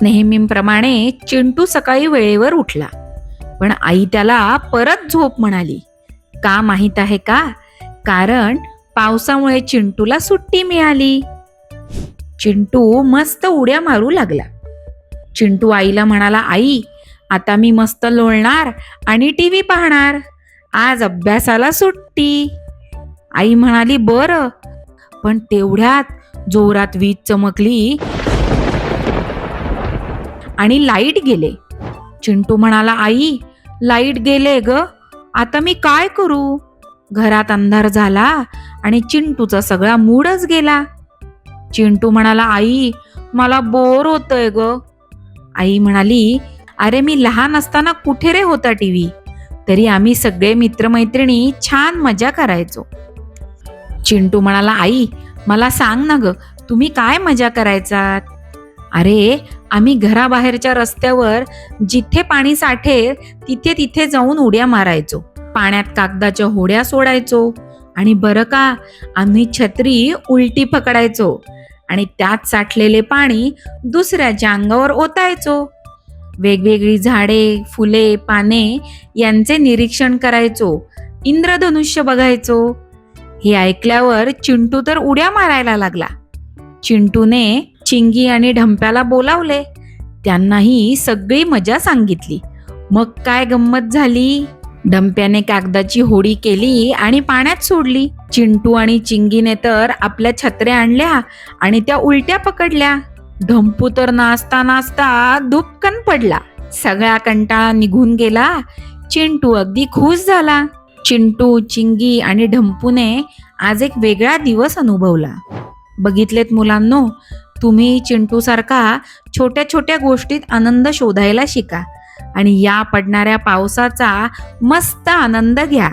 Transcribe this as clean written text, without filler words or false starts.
नेहमीप्रमाणे चिंटू सकाळी वेळेवर उठला, पण आई त्याला परत झोप म्हणाली. का माहित आहे का? कारण पावसामुळे चिंटूला सुट्टी मिळाली. चिंटू मस्त उड्या मारू लागला. चिंटू आईला म्हणाला, आई, आता मी मस्त लोळणार आणि टीव्ही पाहणार. आज अभ्यासाला सुट्टी. आई म्हणाली, बरं. पण तेवढ्यात जोरात वीज चमकली आणि लाईट गेले. चिंटू म्हणाला, आई, लाईट गेले ग, आता मी काय करू? घरात अंधार झाला आणि चिंटूचा सगळा मूडच गेला. चिंटू म्हणाला, आई, मला बोर होतंय ग. आई म्हणाली, अरे मी लहान असताना कुठे रे होता टीव्ही? तरी आम्ही सगळे मित्रमैत्रिणी छान मजा करायचो. चिंटू म्हणाला, आई, मला सांग ना ग, तुम्ही काय मजा करायचात? अरे आम्ही घराबाहेरच्या रस्त्यावर जिथे पाणी साठेल तिथे तिथे जाऊन उड्या मारायचो. पाण्यात कागदाच्या होड्या सोडायचो आणि बरं का, आम्ही छत्री उलटी पकडायचो आणि त्यात साठलेले पाणी दुसऱ्याच्या अंगावर ओतायचो. वेगवेगळी झाडे, फुले, पाने यांचे निरीक्षण करायचो. इंद्रधनुष्य बघायचो. हे ऐकल्यावर चिंटू तर उड्या मारायला लागला. चिंटूने चिंगी आणि ढंप्याला बोलावले. त्यांनाही सगळी मजा सांगितली. मग काय गंमत झाली. ढंप्याने कागदाची होडी केली आणि पाण्यात सोडली. चिंटू आणि चिंगीने तर आपल्या छत्र्या आणल्या आणि त्या उलट्या पकडल्या. ढंपू तर नाचता नाचता धुपकन पडला. सगळा कंटाळा निघून गेला. चिंटू अगदी खुश झाला. चिंटू, चिंगी आणि ढंपूने आज एक वेगळा दिवस अनुभवला. बघितलेत मुलांनो, तुम्ही चिंटू सारखा छोट्या छोट्या गोष्टीत आनंद शोधायला शिका आणि या पडणाऱ्या पावसाचा मस्त आनंद घ्या.